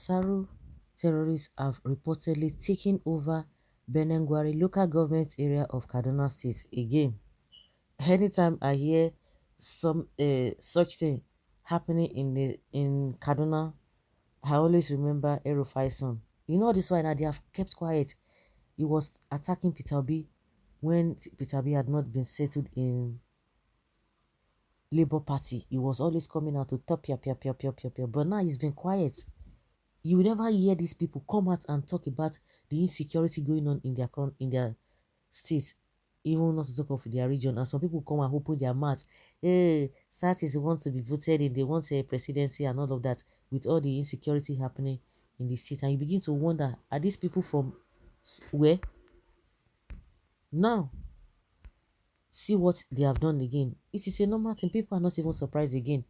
Ansaru terrorists have reportedly taken over Benengwari local government area of Kaduna State again. Anytime I hear some such thing happening in Kaduna, I always remember Erufai's son. You know this why now they have kept quiet. He was attacking Peter B when Peter B had not been settled in Labour Party. He was always coming out to top pia pia pia pia pia pia. But now he's been quiet. You will never hear these people come out and talk about the insecurity going on in their state, even not to talk of their region. And some people come and open their mouth. Hey, SAT want to be voted in, they want a presidency and all of that, with all the insecurity happening in the state. And you begin to wonder, are these people from where? Now, see what they have done again. It is a normal thing. People are not even surprised again.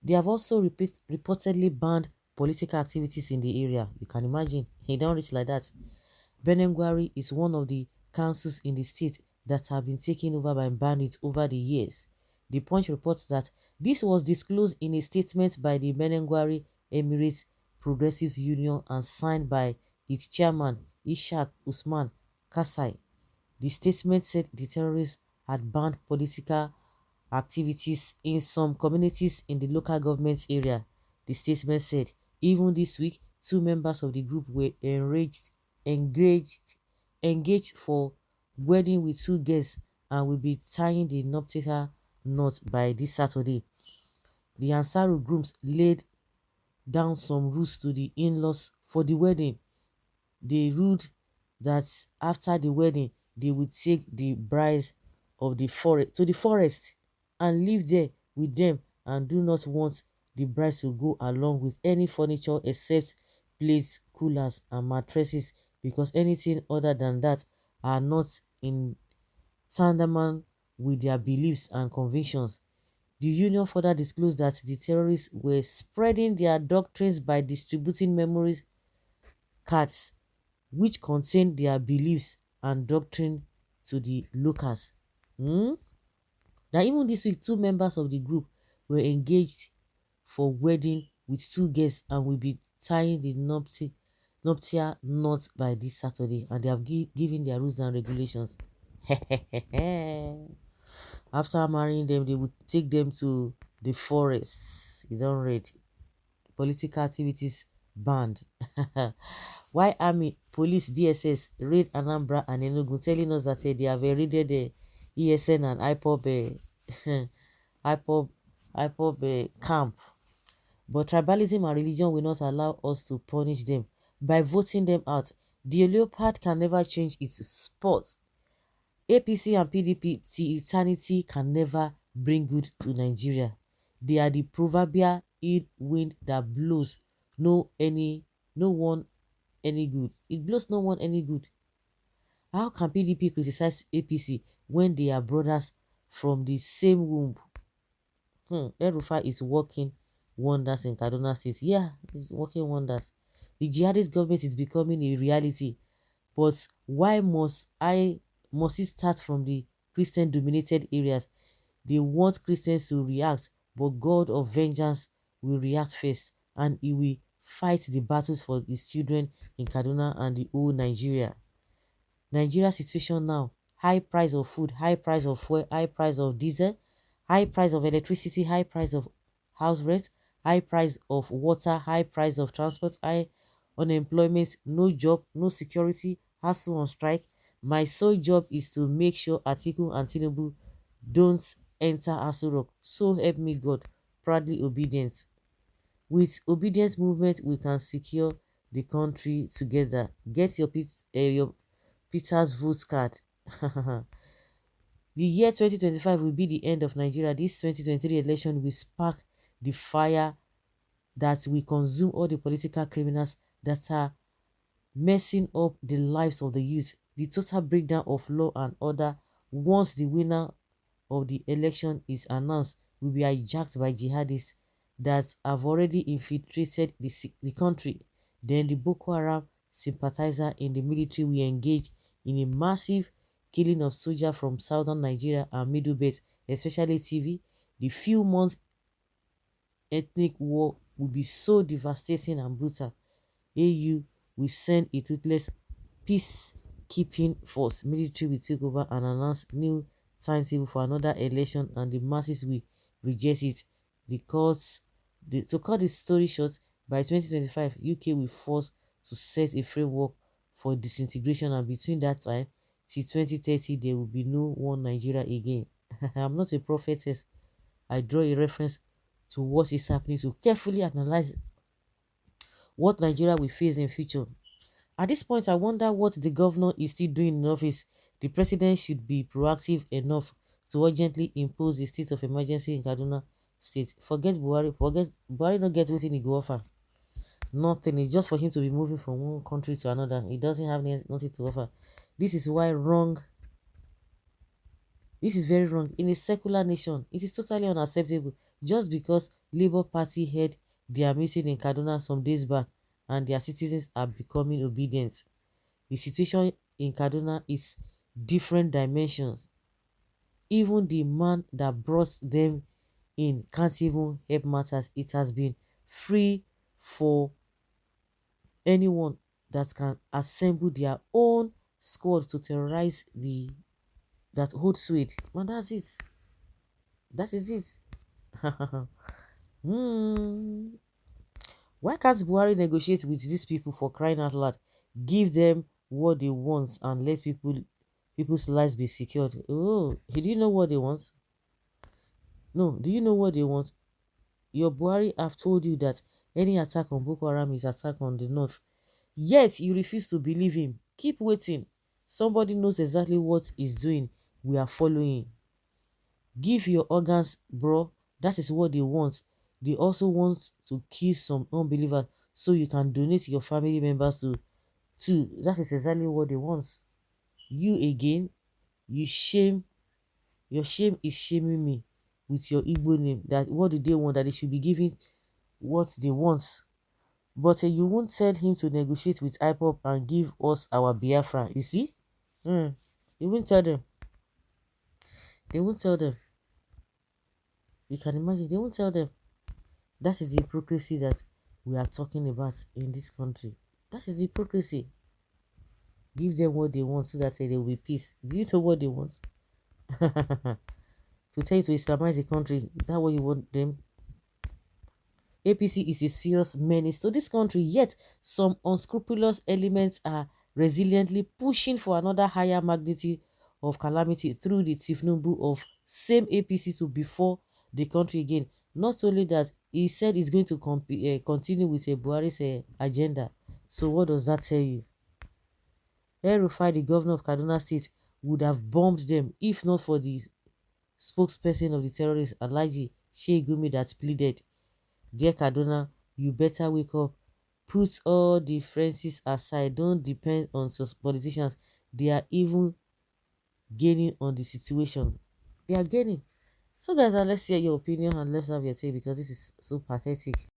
They have also reportedly banned political activities in the area. You can imagine. He don't reach like that. Benengwari is one of the councils in the state that have been taken over by bandits over the years. The Punch reports that this was disclosed in a statement by the Benengwari Emirates Progressives Union and signed by its chairman Ishaq Usman Kasai. The statement said the terrorists had banned political activities in some communities in the local government area. The statement said, even this week, two members of the group were engaged, engaged for wedding with two guests and will be tying the nuptial knot by this Saturday. The Ansaru groups laid down some rules to the in-laws for the wedding. They ruled that after the wedding, they would take the bride of the forest to the forest and live there with them and do not want the bride to go along with any furniture except plates, coolers, and mattresses because anything other than that are not in tandem with their beliefs and convictions. The union further disclosed that the terrorists were spreading their doctrines by distributing memory cards which contain their beliefs and doctrine to the locals. Hmm? Now, even this week, two members of the group were engaged for wedding with two guests and will be tying the nuptial knot by this Saturday. And they have given their rules and regulations. After marrying them, they would take them to the forest. You don't read. Political activities banned. Why army, police, DSS raid Anambra and Enugu, telling us that they have raided the ESN and IPOB, IPOB, IPOB camp. But tribalism and religion will not allow us to punish them by voting them out. The leopard can never change its spots. APC and PDP till eternity can never bring good to Nigeria. They are the proverbial ill wind that blows no one any good. It blows no one any good. How can PDP criticize APC when they are brothers from the same womb? El-Rufai is working wonders in Kaduna State. Yeah, it's working wonders. The jihadist government is becoming a reality. But why must it start from the Christian dominated areas? They want Christians to react, but God of vengeance will react first and he will fight the battles for his children in Kaduna and the whole Nigeria. Nigeria situation now: high price of food, high price of fuel, high price of diesel, high price of electricity, high price of house rent, high price of water, high price of transport, high unemployment, no job, no security, hustle on strike. My sole job is to make sure Atiku and Tinubu don't enter Aso Rock. So help me God. Proudly obedient. With obedient movement, we can secure the country together. Get your Peter's vote card. The year 2025 will be the end of Nigeria. This 2023 election will spark the fire that will consume all the political criminals that are messing up the lives of the youth. The total breakdown of law and order once the winner of the election is announced will be hijacked by jihadists that have already infiltrated the country. Then the Boko Haram sympathizer in the military will engage in a massive killing of soldiers from southern Nigeria and Middle Belt, especially TV. The few months ethnic war will be so devastating and brutal. AU will send a toothless peacekeeping force. Military will take over and announce new timetable for another election, and the masses will reject it. Because to cut the story short, by 2025, UK will force to set a framework for disintegration, and between that time till 2030, there will be no one Nigeria again. I'm not a prophetess. I draw a reference to what is happening to carefully analyze what Nigeria will face in future. At this point, I wonder what the governor is still doing in office. The president should be proactive enough to urgently impose a state of emergency in Kaduna State. Forget Buhari. Forget Buhari. Not get wetin he go offer. Nothing. It's just for him to be moving from one country to another. He doesn't have nothing to offer. This is why wrong. This is very wrong. In a secular nation, it is totally unacceptable. Just because Labour Party had their meeting in Kaduna some days back and their citizens are becoming obedient. The situation in Kaduna is different dimensions. Even the man that brought them in can't even help matters. It has been free for anyone that can assemble their own squad to terrorize the that hold sway. And that's it. That is it. Hmm. Why can't Buhari negotiate with these people for crying out loud? Give them what they want and let people's lives be secured. Oh, do you know what they want? No, do you know what they want? Your Buhari have told you that any attack on Boko Haram is attack on the north. Yet you refuse to believe him. Keep waiting. Somebody knows exactly what he's doing. We are following. Give your organs, bro. That is what they want. They also want to kill some unbelievers so you can donate your family members to. That is exactly what they want. You again, you shame. Your shame is shaming me with your Igbo name. That what do they want? That they should be giving what they want. But you won't tell him to negotiate with IPOP and give us our Biafra. You see? You won't tell them. They won't tell them. You can imagine. They won't tell them. That is the hypocrisy that we are talking about in this country. That is the hypocrisy. Give them what they want so that there will be peace. Do you know what they want? To tell you to Islamize the country. Is that what you want them? APC is a serious menace to this country, yet some unscrupulous elements are resiliently pushing for another higher magnitude of calamity through the Tifnubu of same APC to before the country again. Not only that, he said he's going to continue with a Buhari's agenda. So what does that tell you? El-Rufai, the governor of Kaduna State, would have bombed them if not for the spokesperson of the terrorists, Alhaji Sheikh Gumi, that pleaded, "Dear Kaduna, you better wake up. Put all differences aside. Don't depend on politicians. They are even gaining on the situation. They are gaining." So guys, let's hear your opinion and let's have your take because this is so pathetic.